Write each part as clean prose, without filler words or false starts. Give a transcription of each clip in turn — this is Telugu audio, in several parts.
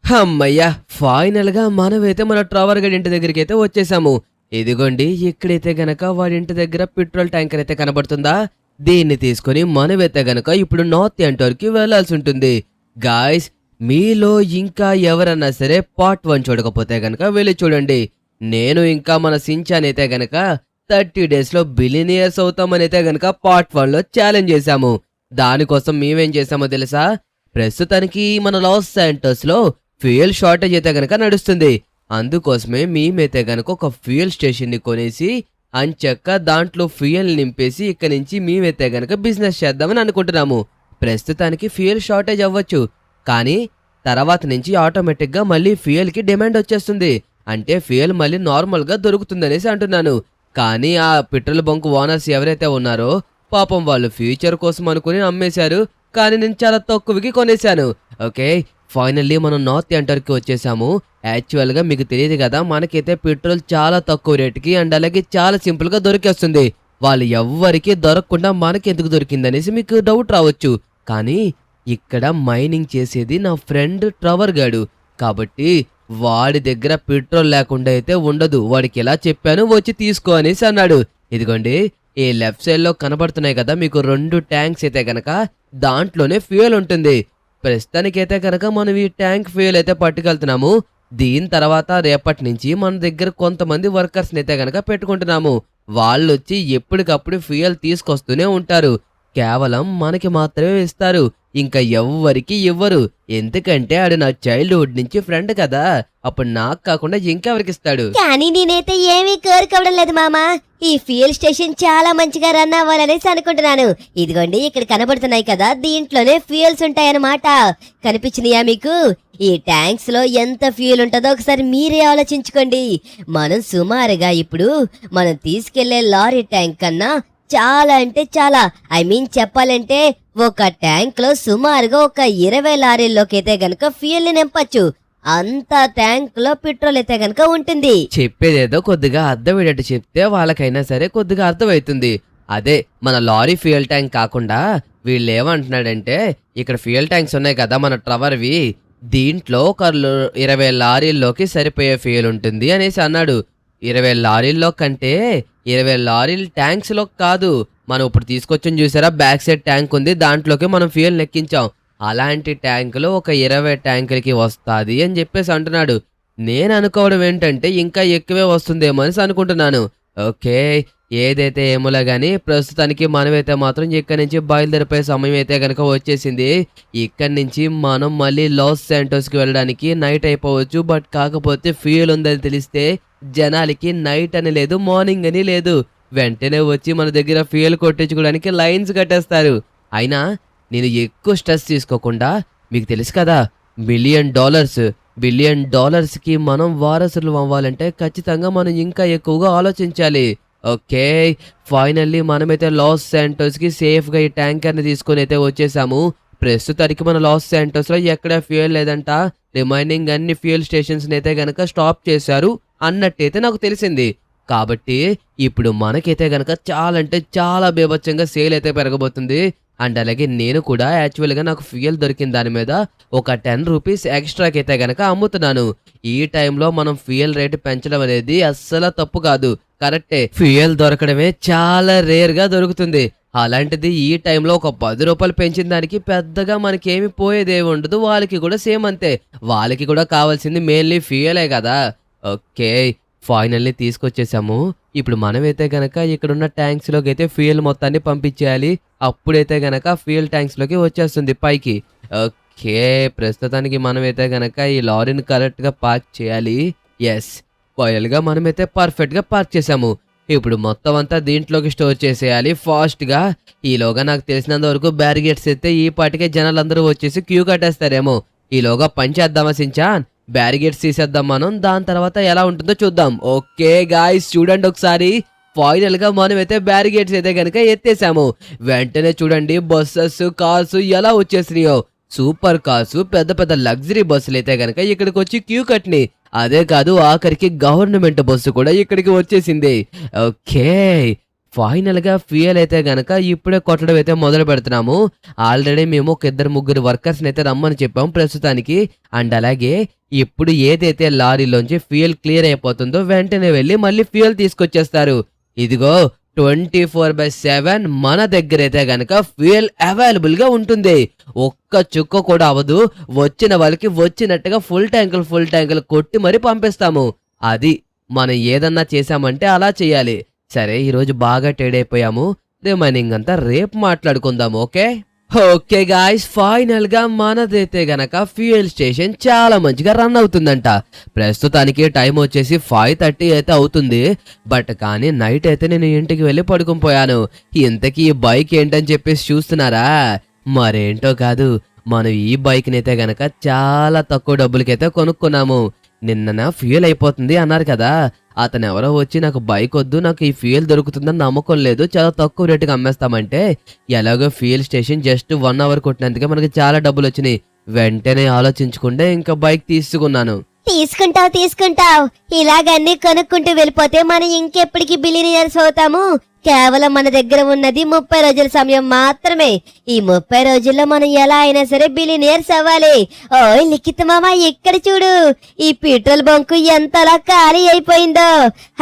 హమ్మయ్యా! ఫైనల్‌గా మనమైతే మన ట్రావర్ గడి ఇంటి దగ్గరికైతే వచ్చేసాము. ఇదిగోండి ఇక్కడైతే గనక వాడి ఇంటి దగ్గర పెట్రోల్ ట్యాంకర్ అయితే కనబడుతుందా? దీన్ని తీసుకొని మనమైతే గనక ఇప్పుడు నార్త్ యాంటోర్‌కి వెళ్ళాల్సుంటుంది. గాయ్స్, మీలో ఇంకా ఎవరన్నా సరే పార్ట్ 1 చూడకపోతే గనక వెళ్లి చూడండి. నేను ఇంకా మన సించాన్ అయితే గనక 30 డేస్‌లో బిలియనియర్స్ అవుతామనైతే గనక పార్ట్ 1లో ఛాలెంజ్ చేశాము. దానికోసం మేమేం చేశామో తెలుసా? ప్రస్తుతానికి మన లాస్ శాంటోస్‌లో ఫ్యూయల్ షార్టేజ్ అయితే గనక నడుస్తుంది. అందుకోసమే మేమైతే గనక ఒక ఫ్యూయల్ స్టేషన్ ని కొనేసి అంచక్క దాంట్లో ఫ్యూయల్ నింపేసి ఇక్కడి నుంచి మేమైతే గనక బిజినెస్ చేద్దామని అనుకుంటున్నాము. ప్రస్తుతానికి ఫ్యూయల్ షార్టేజ్ అవ్వచ్చు, కానీ తర్వాత నుంచి ఆటోమేటిక్ గా మళ్ళీ ఫ్యూయల్ కి డిమాండ్ వచ్చేస్తుంది. అంటే ఫ్యూయల్ మళ్ళీ నార్మల్ గా దొరుకుతుందనేసి అంటున్నాను. కానీ ఆ పెట్రోల్ బంక్ ఓనర్స్ ఎవరైతే ఉన్నారో పాపం వాళ్ళు ఫ్యూచర్ కోసం అనుకుని అమ్మేశారు. కానీ నేను చాలా తక్కువకి కొనేశాను. ఓకే, ఫైనల్లీ మనం నార్త్ యాంటోర్కి వచ్చేసాము. యాక్చువల్గా మీకు తెలియదు కదా, మనకైతే పెట్రోల్ చాలా తక్కువ రేటుకి అండ్ అలాగే చాలా సింపుల్గా దొరికేస్తుంది. వాళ్ళు ఎవ్వరికి దొరకకుండా మనకి ఎందుకు దొరికిందనేసి మీకు డౌట్ రావచ్చు. కానీ ఇక్కడ మైనింగ్ చేసేది నా ఫ్రెండ్ ట్రవర్ గాడు, కాబట్టి వాడి దగ్గర పెట్రోల్ లేకుండా అయితే ఉండదు. వాడికి ఎలా చెప్పాను, వచ్చి తీసుకో అనేసి అన్నాడు. ఇదిగోండి ఈ లెఫ్ట్ సైడ్ లో కనబడుతున్నాయి కదా మీకు 2 ట్యాంక్స్ అయితే గనక, దాంట్లోనే ఫ్యూయల్ ఉంటుంది. ప్రస్తుతానికైతే కనుక మనం ఈ ట్యాంక్ ఫ్యూయల్ అయితే పట్టుకెళ్తున్నాము. దీని తర్వాత రేపటి నుంచి మన దగ్గర కొంతమంది వర్కర్స్ అయితే గనక పెట్టుకుంటున్నాము. వాళ్ళు వచ్చి ఎప్పటికప్పుడు ఫ్యూయల్ తీసుకొస్తూనే ఉంటారు. కేవలం మనకి మాత్రమే ఇస్తారు, ఇంకా ఎవ్వరికి ఇవ్వరు. ఎందుకంటే ఆడు నా చైల్డ్హుడ్ నుంచి ఫ్రెండ్ కదా, అప్పుడు నాకు కాకుండా ఇంకెవరికి ఇస్తాడు. కానీ నేనైతే ఏమీ కోరుకోవడం లేదు మామా. ఈ ఫ్యూయల్ స్టేషన్ చాలా మంచిగా రన్ అవ్వాలనేసి అనుకుంటున్నాను. ఇదిగోండి ఇక్కడ కనబడుతున్నాయి కదా, దీంట్లోనే ఫ్యూయల్స్ ఉంటాయన్నమాట. కనిపించినాయా మీకు? ఈ ట్యాంక్స్ లో ఎంత ఫ్యూయల్ ఉంటుందో ఒకసారి మీరే ఆలోచించుకోండి. మనం సుమారుగా ఇప్పుడు మనం తీసుకెళ్లే లారీ ట్యాంక్ కన్నా చాలా అంటే చాలా, చెప్పాలంటే ఒక ట్యాంక్ లో సుమారుగా ఒక 20 లారీల్లోకి అయితే గనక ఫ్యూయల్ ని నింపచ్చు. అంత ట్యాంక్ లో పెట్రోల్ అయితే గనక ఉంటుంది. చెప్పేదేదో కొద్దిగా అర్థమయ్యేటట్టు చెప్తే వాళ్ళకైనా సరే కొద్దిగా అర్థమవుతుంది. అదే మన లారీ ఫ్యూయల్ ట్యాంక్ కాకుండా వీళ్ళు ఏమంటున్నాడంటే, ఇక్కడ ఫ్యూయల్ ట్యాంక్స్ ఉన్నాయి కదా మన ట్రవర్వి, దీంట్లో ఒక 20 లారీల్లోకి సరిపోయే ఫ్యూయల్ ఉంటుంది అనేసి అన్నాడు. 20 లారీల్లో కంటే 20 లారీల ట్యాంక్స్ లో కాదు, మనం ఇప్పుడు తీసుకొచ్చాం చూసారా, బ్యాక్ సైడ్ ట్యాంక్ ఉంది, దాంట్లోకి మనం ఫ్యూయల్ నెక్కించాం. అలాంటి ట్యాంకులు ఒక 20 ట్యాంకులకి వస్తుంది అని చెప్పేసి అంటున్నాడు. నేను అనుకోవడం ఏంటంటే ఇంకా ఎక్కువే వస్తుందేమో అని అనుకుంటున్నాను. ఓకే, ఏదైతే ఏమోలా గానీ ప్రస్తుతానికి మనమైతే మాత్రం ఇక్కడి నుంచి బయలుదేరిపోయే సమయం అయితే కనుక వచ్చేసింది. ఇక్కడి నుంచి మనం మళ్ళీ లాస్ శాంటోస్కి వెళ్ళడానికి నైట్ అయిపోవచ్చు. బట్ కాకపోతే ఫ్యూయల్ ఉందని తెలిస్తే జనాలకి నైట్ అని లేదు, మార్నింగ్ అని లేదు, వెంటనే వచ్చి మన దగ్గర ఫ్యూయల్ కొట్టించుకోవడానికి లైన్స్ కట్టేస్తారు. అయినా నేను ఎక్కువ స్ట్రెస్ తీసుకోకుండా, మీకు తెలుసు కదా బిలియన్ డాలర్స్కి మనం వారసులు అవ్వాలంటే ఖచ్చితంగా మనం ఇంకా ఎక్కువగా ఆలోచించాలి. ఓకే, ఫైనల్లీ మనమైతే లాస్ శాంటోస్కి సేఫ్గా ఈ ట్యాంకర్ని తీసుకొని అయితే వచ్చేసాము. ప్రస్తుతానికి మన లాస్ శాంటోస్లో ఎక్కడ ఫ్యూయల్ లేదంట. రిమైనింగ్ అన్ని ఫ్యూయల్ స్టేషన్స్ అయితే గనక స్టాప్ చేశారు అన్నట్టయితే నాకు తెలిసింది. కాబట్టి ఇప్పుడు మనకైతే గనక చాలా అంటే చాలా బీభత్సంగా సేల్ అయితే పెరగబోతుంది. అండ్ అలాగే నేను కూడా యాక్చువల్గా నాకు ఫ్యూయల్ దొరికిన దాని మీద ఒక 10 రూపీస్ ఎక్స్ట్రాకి అయితే గనక అమ్ముతున్నాను. ఈ టైంలో మనం ఫ్యూయల్ రేటు పెంచడం అనేది అస్సలు తప్పు కాదు, కరెక్టే. ఫ్యూయల్ దొరకడమే చాలా రేర్ గా దొరుకుతుంది. అలాంటిది ఈ టైంలో ఒక 10 రూపాయలు పెంచిన దానికి పెద్దగా మనకేమి పోయేదేమి ఉండదు. వాళ్ళకి కూడా సేమ్ అంతే, వాళ్ళకి కూడా కావాల్సింది మెయిన్లీ ఫ్యూయలే కదా. ఓకే, ఫైనల్లీ తీసుకొచ్చేసాము. ఇప్పుడు మనమైతే గనక ఇక్కడున్న ట్యాంక్స్ లోకి అయితే ఫ్యూయల్ మొత్తాన్ని పంపించేయాలి. అప్పుడైతే గనక ఫ్యూయల్ ట్యాంక్స్ లోకి వచ్చేస్తుంది పైకి. ఓకే, ప్రస్తుతానికి మనమైతే గనక ఈ లారీని కరెక్ట్ గా పార్క్ చేయాలి. ఎస్, ఫైనల్ గా మనమైతే పర్ఫెక్ట్ గా పార్క్ చేసాము. ఇప్పుడు మొత్తం అంతా దీంట్లోకి స్టోర్ చేసేయాలి ఫాస్ట్ గా. ఈలోగా నాకు తెలిసినంత వరకు బ్యారిగేట్స్ అయితే ఈ పాటికే జనాలందరూ వచ్చేసి క్యూ కట్టేస్తారేమో. ఈలోగా పని చేద్దామా సించాన్, బ్యారిగేట్స్ తీసేద్దాం మనం, దాని తర్వాత ఎలా ఉంటుందో చూద్దాం. ఓకే గాయ్స్, చూడండి ఒకసారి, ఫైనల్ గా మనం అయితే బ్యారిగేట్స్ అయితే కనుక ఎత్తేసాము. వెంటనే చూడండి బస్సెస్ కార్స్ ఎలా వచ్చేసినాయో. సూపర్ కార్స్, పెద్ద పెద్ద లగ్జరీ బస్సులు అయితే కనుక ఇక్కడికి వచ్చి క్యూ కట్టినాయి. అదే కాదు, ఆఖరికి గవర్నమెంట్ బస్సు కూడా ఇక్కడికి వచ్చేసింది. ఓకే, ఫైనల్ గా ఫ్యూయల్ అయితే గనక ఇప్పుడే కొట్టడం అయితే మొదలు పెడుతున్నాము. ఆల్రెడీ మేము ఒక 2-3 వర్కర్స్ అయితే రమ్మని చెప్పాము ప్రస్తుతానికి. అండ్ అలాగే ఇప్పుడు ఏదైతే లారీలోంచి ఫ్యూయల్ క్లియర్ అయిపోతుందో వెంటనే వెళ్ళి మళ్ళీ ఫ్యూయల్ తీసుకొచ్చేస్తారు. ఇదిగో 24/7 మన దగ్గర అయితే గనక ఫ్యూయల్ అవైలబుల్ గా ఉంటుంది. ఒక్క చుక్క కూడా అవదు. వచ్చిన వాళ్ళకి వచ్చినట్టుగా ఫుల్ ట్యాంకులు కొట్టి మరి పంపిస్తాము. అది మనం ఏదన్నా చేశామంటే అలా చేయాలి. సరే, ఈరోజు బాగా టైర్డ్ అయిపోయాము. రిమైనింగ్ అంతా రేపు మాట్లాడుకుందాం. ఓకే గాయ్స్, ఫైనల్ గా మనదైతే గనక ఫ్యూయల్ స్టేషన్ చాలా మంచిగా రన్ అవుతుందంట. ప్రస్తుతానికి టైం వచ్చేసి 5:30 అయితే అవుతుంది. బట్ కానీ నైట్ అయితే నేను ఇంటికి వెళ్ళి పడుకుని పోయాను. ఇంతకీ ఈ బైక్ ఏంటని చెప్పేసి చూస్తున్నారా? మరేంటో కాదు, మనం ఈ బైక్ నైతే గనక చాలా తక్కువ డబ్బులకైతే కొనుక్కున్నాము. నిన్న ఫ్యూయల్ అయిపోతుంది అన్నారు కదా, అతను ఎవరో వచ్చి నాకు బైక్ వద్దు, నాకు ఈ ఫ్యూయల్ దొరుకుతుందని నమ్మకం లేదు, చాలా తక్కువ రేటుకి అమ్మేస్తామంటే ఎలాగో ఫ్యూయల్ స్టేషన్ జస్ట్ 1 అవర్ కొట్టినందుకే మనకి చాలా డబ్బులు వచ్చినాయి. వెంటనే ఆలోచించకుండా ఇంకా బైక్ తీసుకున్నాను. తీసుకుంటావు ఇలాగన్నీ కొనుక్కుంటూ వెళ్ళిపోతే మనం ఇంకెప్పటికి బిలియనీర్స్ అవుతాము. కేవలం మన దగ్గర ఉన్నది 30 రోజుల సమయం మాత్రమే. ఈ 30 రోజుల్లో మనం ఎలా అయినా సరే బిలియనీర్స్ అవ్వాలి. ఓయ్ లిఖిత్ మామ, ఇక్కడ చూడు, ఈ పెట్రోల్ బంకు ఎంతలా ఖాళీ అయిపోయిందో.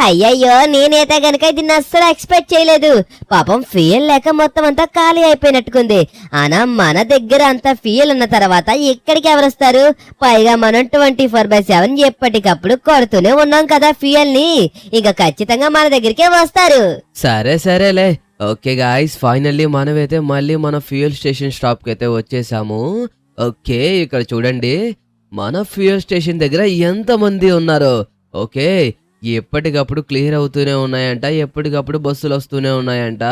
అయ్యయ్యో, నేనైతే గనక దీన్ని అస్సలు ఎక్స్పెక్ట్ చేయలేదు. పాపం ఫ్యూయల్ లేక మొత్తం అంతా ఖాళీ అయిపోయినట్టుకుంది. అనా మన దగ్గర అంత ఫ్యూయల్ ఉన్న తర్వాత ఇక్కడికి ఎవరొస్తారు? పైగా మనం 24/7 ఎప్పటికప్పుడు కొడుతూనే ఉన్నాం కదా ఫ్యూయల్ ని. ఇక ఖచ్చితంగా మన దగ్గరికే వస్తారు. సరేలే. ఓకే గాయ్స్, ఫైనల్లీ మనమైతే మళ్ళీ మన ఫ్యూయల్ స్టేషన్ స్టాప్ కి అయితే వచ్చేసాము. ఓకే, ఇక్కడ చూడండి మన ఫ్యూయల్ స్టేషన్ దగ్గర ఎంత మంది ఉన్నారో. ఓకే, ఎప్పటికప్పుడు క్లియర్ అవుతూనే ఉన్నాయంట, ఎప్పటికప్పుడు బస్సులు వస్తూనే ఉన్నాయంట.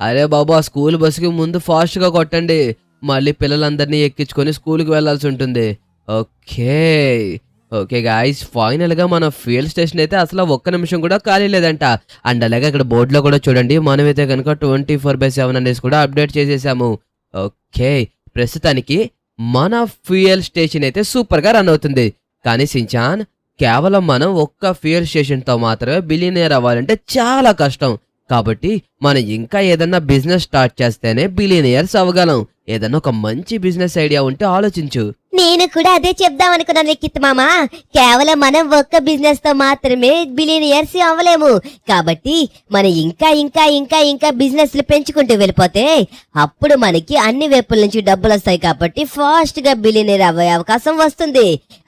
అరే బాబా, స్కూల్ బస్సుకి ముందు ఫాస్ట్ గా కొట్టండి, మళ్ళీ పిల్లలందరినీ ఎక్కించుకొని స్కూల్కి వెళ్లాల్సి ఉంటుంది. ఓకే గాయ్స్, ఫైనల్ గా మన ఫ్యూయల్ స్టేషన్ అయితే అసలు ఒక్క నిమిషం కూడా ఖాళీ లేదంట. అండ్ అలాగే ఇక్కడ బోర్డులో కూడా చూడండి, మనమైతే కనుక 24/7 అనేసి కూడా అప్డేట్ చేసేసాము. ఓకే, ప్రస్తుతానికి మన ఫ్యూయల్ స్టేషన్ అయితే సూపర్ గా రన్ అవుతుంది. కానీ సించాన్, కేవలం మనం ఒక్క ఫ్యూయల్ స్టేషన్ తో మాత్రమే బిలియనీర్ అవ్వాలంటే చాలా కష్టం. కాబట్టి మనం ఇంకా ఏదన్నా బిజినెస్ స్టార్ట్ చేస్తేనే బిలియనీర్స్ అవ్వగలం. ఏదన్నా ఒక మంచి బిజినెస్ ఐడియా ఉంటే ఆలోచించు. నేను కూడా అదే చెప్దాం అనుకున్నాను లిఖిత్ మామ. కేవలం మనం ఒక్క బిజినెస్ తో మాత్రమే బిలియనీర్స్ అవ్వలేము. కాబట్టి మనం ఇంకా బిజినెస్లు పెంచుకుంటూ వెళ్ళిపోతే అప్పుడు మనకి అన్ని వైపుల నుంచి డబ్బులు వస్తాయి. కాబట్టి ఫాస్ట్ గా బిలియనీర్ అవ్వే అవకాశం వస్తుంది.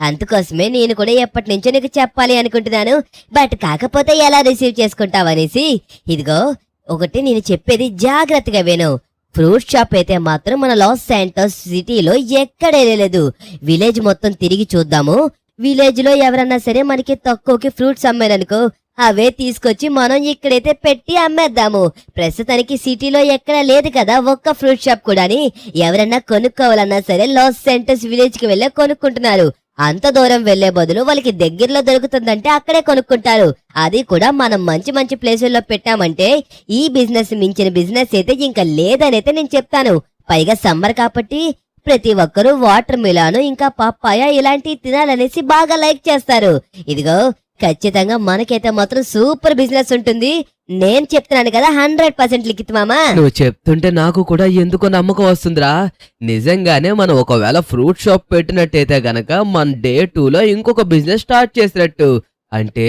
అందుకోసమే నేను కూడా ఎప్పటి నుంచో నీకు చెప్పాలి అనుకుంటున్నాను. బట్ కాకపోతే ఎలా రిసీవ్ చేసుకుంటావనేసి. ఇదిగో ఒకటి నేను చెప్పేది జాగ్రత్తగా విను. ఫ్రూట్ షాప్ అయితే మాత్రం మన లాస్ శాంటోస్ సిటీలో ఎక్కడ లేదు. విలేజ్ మొత్తం తిరిగి చూద్దాము. విలేజ్ లో ఎవరన్నా సరే మనకి తక్కువకి ఫ్రూట్స్ అమ్మారనుకో, అవే తీసుకొచ్చి మనం ఇక్కడైతే పెట్టి అమ్మేద్దాము. ప్రస్తుతానికి సిటీలో ఎక్కడ లేదు కదా ఒక్క ఫ్రూట్ షాప్ కూడాని. ఎవరన్నా కొనుక్కోవాలన్నా సరే లాస్ శాంటోస్ విలేజ్ కి వెళ్ళే కొనుక్కుంటున్నారు. అంత దూరం వెళ్లే బదులు వాళ్ళకి దగ్గరలో దొరుకుతుందంటే అక్కడే కొనుక్కుంటారు. అది కూడా మనం మంచి ప్లేసుల్లో పెట్టామంటే ఈ బిజినెస్ మించిన బిజినెస్ అయితే ఇంకా లేదనైతే నేను చెప్తాను. పైగా సమ్మర్ కాబట్టి ప్రతి ఒక్కరూ వాటర్ మిలాను ఇంకా పప్పాయ ఇలాంటివి తినాలనేసి బాగా లైక్ చేస్తారు. ఇదిగో ఖచ్చితంగా మనకైతే మాత్రం సూపర్ బిజినెస్ ఉంటుంది. నేను చెప్తున్నాను కదా 100% లిఖిత్ మామా. నువ్వు చెప్తుంటే నాకు కూడా ఎందుకో నమ్మకం వస్తుందిరా. నిజంగానే మనం ఒకవేళ ఫ్రూట్ షాప్ పెట్టినట్టయితే గనక మన డే 2లో ఇంకొక బిజినెస్ స్టార్ట్ చేసినట్టు. అంటే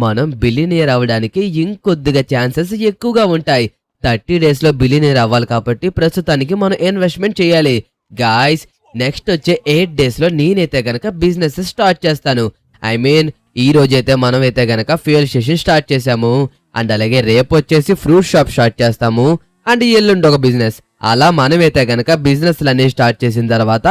మనం బిలియనీర్ అవ్వడానికి ఇంకొద్దిగా ఛాన్సెస్ ఎక్కువగా ఉంటాయి. 30 days లో బిలియనీర్ అవ్వాలి కాబట్టి ప్రస్తుతానికి మనం ఇన్వెస్ట్మెంట్ చేయాలి. గాయ్స్, నెక్స్ట్ వచ్చే 8 days లో నేనైతే గనక బిజినెస్ స్టార్ట్ చేస్తాను. ఐ మీన్ ఈ రోజైతే మనం అయితే గనక ఫ్యూయల్ స్టేషన్ స్టార్ట్ చేసాము. అండ్ అలాగే రేపు వచ్చేసి ఫ్రూట్ షాప్ స్టార్ట్ చేస్తాము. అండ్ ఎల్లుండి ఒక బిజినెస్. అలా మనమైతే గనక బిజినెస్లు అన్ని స్టార్ట్ చేసిన తర్వాత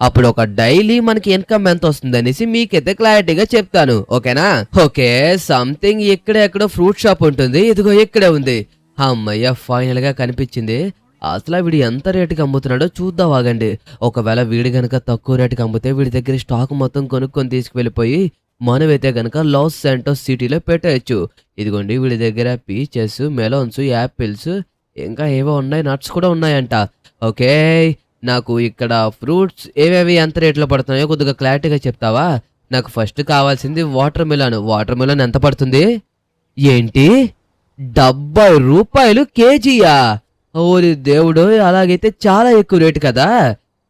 అప్పుడు ఒక డైలీ మనకి ఇన్కమ్ ఎంత వస్తుంది అనేసి మీకైతే క్లారిటీగా చెప్తాను. ఓకేనా? ఓకే, సంథింగ్ ఎక్కడెక్కడో ఫ్రూట్ షాప్ ఉంటుంది. ఇదిగో ఇక్కడే ఉంది. అమ్మయ్య, ఫైనల్ గా కనిపించింది. అసలు వీడు ఎంత రేటుకి అమ్ముతున్నాడో చూద్దాం, ఆగండి. ఒకవేళ వీడి గనక తక్కువ రేటుకి అమ్మితే వీడి దగ్గర స్టాక్ మొత్తం కొనుక్కొని తీసుకువెళ్ళిపోయి మనమైతే గనక లాస్ శాంటోస్ సిటీలో పెట్టేయచ్చు. ఇదిగోండి, వీడి దగ్గర పీచెస్, మెలోన్స్, యాపిల్స్, ఇంకా ఏవో ఉన్నాయి, నట్స్ కూడా ఉన్నాయంట. ఓకే, నాకు ఇక్కడ ఫ్రూట్స్ ఏవేవి ఎంత రేట్లో పడుతున్నాయో కొద్దిగా క్లారిటీగా చెప్తావా? నాకు ఫస్ట్ కావాల్సింది వాటర్ మిలన్. వాటర్ మిలన్ ఎంత పడుతుంది? ఏంటి, రూపాయలు కేజీయా? ఓరి దేవుడు, అలాగైతే చాలా ఎక్కువ రేటు కదా.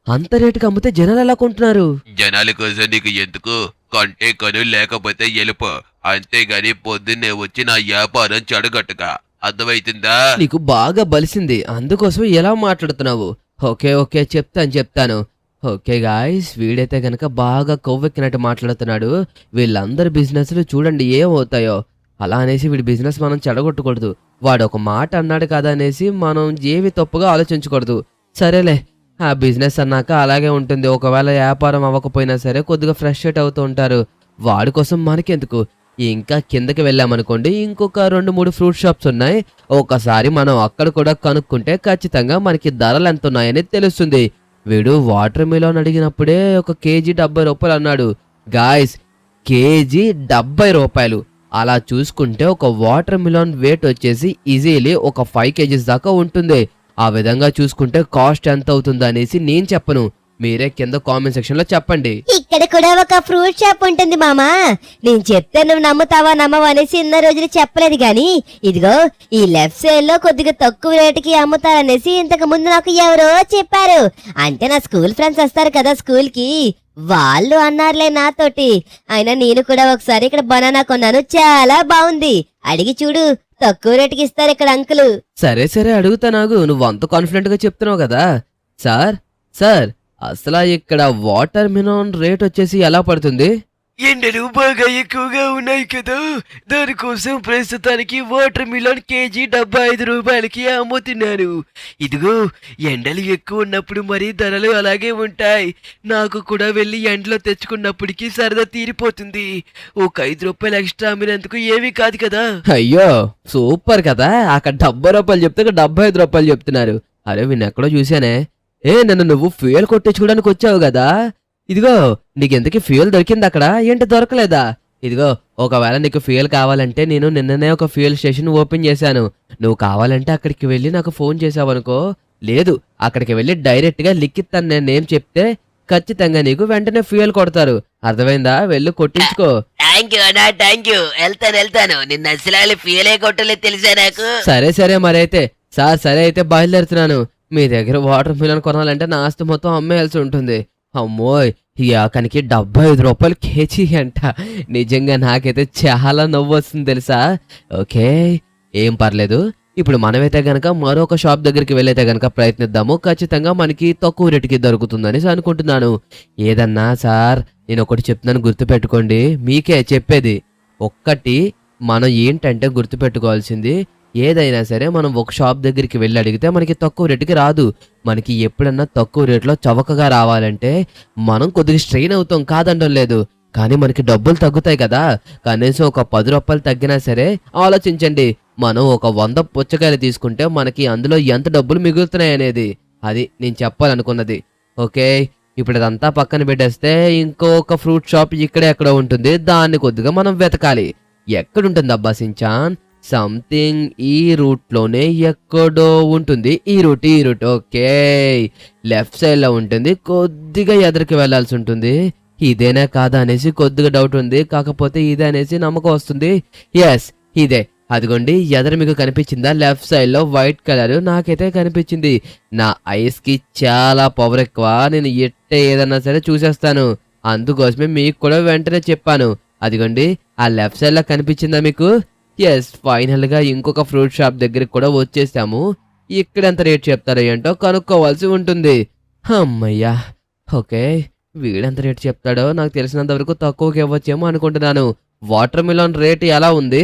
అంత రేటుకి అమ్మితే జనాలు ఎలా కొంటున్నారు? జనాల కోసం నీకు ఎందుకు? కొంటే కొను, లేకపోతే ఎలుపు. అంతేగాని పొద్దున్నే వచ్చి నా వ్యాపారం చెడగట్టుగా. అర్థమైతుందా? నీకు బాగా బలిసింది, అందుకోసం ఎలా మాట్లాడుతున్నావు? ఓకే ఓకే, చెప్తాను. ఓకే గాయ్స్, వీడైతే గనక బాగా కొవ్వెక్కినట్టు మాట్లాడుతున్నాడు. వీళ్ళందరి బిజినెస్లు చూడండి ఏమవుతాయో. అలా అనేసి వీడి బిజినెస్ మనం చెడగొట్టకూడదు. వాడు ఒక మాట అన్నాడు కదా అనేసి మనం ఏవి తప్పుగా ఆలోచించకూడదు. సరేలే, ఆ బిజినెస్ అన్నాక అలాగే ఉంటుంది. ఒకవేళ వ్యాపారం అవ్వకపోయినా సరే కొద్దిగా ఫ్రస్ట్రేట్ అవుతూ ఉంటారు. వాడి కోసం మనకెందుకు? ఇంకా కిందకి వెళ్ళామనుకోండి, ఇంకొక 2-3 ఫ్రూట్ షాప్స్ ఉన్నాయి. ఒకసారి మనం అక్కడ కూడా కనుక్కుంటే ఖచ్చితంగా మనకి ధరలు ఎంత ఉన్నాయని తెలుస్తుంది. వీడు వాటర్ మిలన్ అడిగినప్పుడే ఒక కేజీ 70 రూపాయలు అన్నాడు. గాయస్, కేజీ 70 రూపాయలు. అలా చూసుకుంటే ఒక వాటర్ మిలన్ వెయిట్ వచ్చేసి ఈజీలీ ఒక 5 కేజీస్ దాకా ఉంటుంది. ఆ విధంగా చూసుకుంటే కాస్ట్ ఎంత అవుతుందో అనేసి నేను చెప్పను, మీరే కింద కామెంట్ సెక్షన్ లో చెప్పండి. ఇక్కడ కూడా ఒక ఫ్రూట్ షాప్ ఉంటుంది మామా. నేను చెప్తే నువ్వు నమ్ముతావా నమ్మవా అనేసి ఇన్న రోజులు చెప్పలేదు గాని, ఇదిగో ఈ లెఫ్ట్ సైడ్ లో కొద్దిగా తక్కువ రేటుకి అమ్ముతారనేసి ఇంతకు ముందు నాకు ఎవరో చెప్పారు. అంటే నా స్కూల్ ఫ్రెండ్స్ వస్తారు కదా స్కూల్ కి, వాళ్ళు అన్నారులే నాతోటి. అయినా నేను కూడా ఒకసారి ఇక్కడ బనానా కొన్నాను, చాలా బాగుంది. అడిగి చూడు, తక్కువ రేటుకి ఇస్తారు ఇక్కడ అంకులు. సరే అడుగుతానాగు, నువ్వు అంత కాన్ఫిడెంట్ గా చెప్తున్నావు కదా. సార్ అసలు ఇక్కడ వాటర్ మిలన్ రేట్ వచ్చేసి ఎలా పడుతుంది? ఎండలు బాగా ఎక్కువగా ఉన్నాయి కదా, దానికోసం ప్రస్తుతానికి వాటర్ మిలన్ కేజీ 75 రూపాయలకి అమ్ముతున్నాను. ఇదిగో, ఎండలు ఎక్కువ ఉన్నప్పుడు మరి ధరలు అలాగే ఉంటాయి. నాకు కూడా వెళ్ళి ఎండలో తెచ్చుకున్నప్పటికీ సరదా తీరిపోతుంది. ఒక 5 రూపాయలు ఎక్స్ట్రా అమ్మినందుకు ఏమీ కాదు కదా. అయ్యో సూపర్ కదా, అక్కడ 70 రూపాయలు చెప్తే ఇక్కడ 75 రూపాయలు చెప్తున్నారు. అరే వీణ్ ఎక్కడో చూసానే. నన్ను నువ్వు ఫ్యూయల్ కొట్టించుకోవడానికి వచ్చావు కదా, ఇదిగో నీకెందుకు ఫ్యూయల్ దొరికింది అక్కడ, ఏంటి దొరకలేదా? ఇదిగో, ఒకవేళ నీకు ఫ్యూయల్ కావాలంటే నేను నిన్ననే ఒక ఫ్యూయల్ స్టేషన్ ఓపెన్ చేశాను. నువ్వు కావాలంటే అక్కడికి వెళ్ళి నాకు ఫోన్ చేసావనుకో, లేదు అక్కడికి వెళ్ళి డైరెక్ట్ గా లిక్కిస్తాను నేనేం చెప్తే ఖచ్చితంగా నీకు వెంటనే ఫ్యూయల్ కొడతారు. అర్థమైందా? వెళ్ళి కొట్టించుకో. థ్యాంక్ యూ అన్నా, థ్యాంక్ యూ. వెళ్తాను. నిన్న అసలు ఫీలే కొట్టలేదు తెలుసా నాకు. సరే మరైతే సరే అయితే బయలుదేరుతున్నాను. మీ దగ్గర వాటర్ మిలన్ కొనాలంటే నా ఆస్తి మొత్తం అమ్మేయాల్సి ఉంటుంది. అమ్మోయ్, ఈ ఆకనికి 75 రూపాయలు కేజీ అంట. నిజంగా నాకైతే చాలా నవ్వు వస్తుంది తెలుసా. ఓకే, ఏం పర్లేదు. ఇప్పుడు మనమైతే గనక మరొక షాప్ దగ్గరికి వెళ్ళైతే గనక ప్రయత్నిద్దాము. ఖచ్చితంగా మనకి తక్కువ రేటుకి దొరుకుతుందని అనుకుంటున్నాను. ఏదన్నా సార్, నేను ఒకటి చెప్తున్నాను, గుర్తుపెట్టుకోండి. మీకే చెప్పేది ఒక్కటి, మనం ఏంటంటే గుర్తుపెట్టుకోవాల్సింది, ఏదైనా సరే మనం ఒక షాప్ దగ్గరికి వెళ్ళి అడిగితే మనకి తక్కువ రేటుకి రాదు. మనకి ఎప్పుడన్నా తక్కువ రేట్లో చవకగా రావాలంటే మనం కొద్దిగా స్ట్రెయిన్ అవుతాం, కాదండం లేదు. కానీ మనకి డబ్బులు తగ్గుతాయి కదా. కనీసం ఒక 10 రూపాయలు తగ్గినా సరే ఆలోచించండి. మనం ఒక 100 పుచ్చకాయలు తీసుకుంటే మనకి అందులో ఎంత డబ్బులు మిగులుతున్నాయి అనేది. అది నేను చెప్పాలనుకున్నది. ఓకే, ఇప్పుడు అదంతా పక్కన పెట్టేస్తే ఇంకొక ఫ్రూట్ షాప్ ఇక్కడే ఎక్కడో ఉంటుంది. దాన్ని కొద్దిగా మనం వెతకాలి. ఎక్కడుంటుంది అబ్బా సించాన్? సంథింగ్ ఈ రూట్ లోనే ఎక్కడో ఉంటుంది. ఈ రూట్ ఓకే, లెఫ్ట్ సైడ్ లో ఉంటుంది. కొద్దిగా ఎదరికి వెళ్లాల్సి ఉంటుంది. ఇదేనా కాదా అనేసి కొద్దిగా డౌట్ ఉంది, కాకపోతే ఇదే అనేసి నమ్మకం వస్తుంది. ఎస్, ఇదే. అదిగోండి, ఎదరు మీకు కనిపించిందా? లెఫ్ట్ సైడ్ లో వైట్ కలర్ నాకైతే కనిపించింది. నా ఐస్ కి చాలా పవర్ ఎక్కువ, నేను ఎట్టే ఏదన్నా సరే చూసేస్తాను. అందుకోసమే మీకు కూడా వెంటనే చెప్పాను. అదిగోండి, ఆ లెఫ్ట్ సైడ్ లో కనిపించిందా మీకు? ఎస్, ఫైనల్ గా ఇంకొక ఫ్రూట్ షాప్ దగ్గరికి కూడా వచ్చేసాము. ఇక్కడ ఎంత రేట్ చెప్తారో ఏంటో కనుక్కోవాల్సి ఉంటుంది. అమ్మయ్యా, ఓకే, వీడెంత రేట్ చెప్తాడో నాకు తెలిసినంత వరకు తక్కువకి ఇవ్వచ్చేమో అనుకుంటున్నాను. వాటర్ మిలన్ రేట్ ఎలా ఉంది?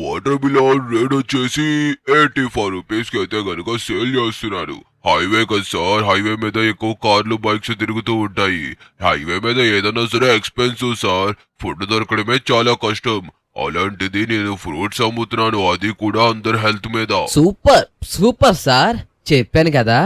వాటర్ మిలన్ రేట్ వచ్చేసి 85 రూపీస్ కి అయితే గనుక సేల్ చేస్తున్నాడు. హైవే కదా సార్, హైవే మీద ఎక్కువ కార్లు బైక్స్ తిరుగుతూ ఉంటాయి. హైవే మీద ఏదైనా సరే ఎక్స్పెన్సివ్ సార్, ఫుడ్ దొరకడమే చాలా కష్టం. అలాంటిది నేను ఫ్రూట్స్ అమ్ముతున్నాను, అది కూడా అందరి హెల్త్ మీద. సూపర్ సార్, చెప్పాను కదా,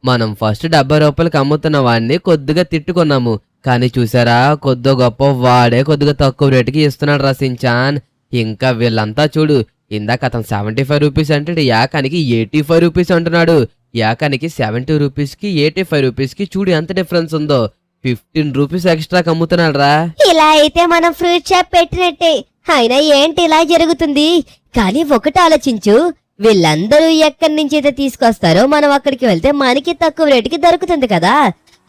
మనం ఫస్ట్ 70 రూపాయలకి అమ్ముతున్న వాడిని కొద్దిగా తిట్టుకున్నాము. కానీ చూసారా, కొద్దిగా గొప్ప వాడే కొద్దిగా తక్కువ రేటుకి ఇస్తున్నాడు రసించాన్. ఇంకా వీళ్ళంతా చూడు, ఇందాక అతను 75 రూపీస్ అంటే యాకానికి 85 రూపీస్ అంటున్నాడు. యాకానికి 70 రూపీస్ కి 85 రూపీస్ కి చూడు ఎంత డిఫరెన్స్ ఉందో. 15 రూపీస్ ఎక్స్ట్రా అమ్ముతున్నాడు రా. ఇలా అయితే మనం ఫ్రూట్ షాప్ పెట్టినట్టే. అయినా ఏంటి ఇలా జరుగుతుంది? కానీ ఒకటి ఆలోచించు, వీళ్ళందరూ ఎక్కడి నుంచి అయితే తీసుకొస్తారో మనం అక్కడికి వెళ్తే మనకి తక్కువ రేటుకి దొరుకుతుంది కదా.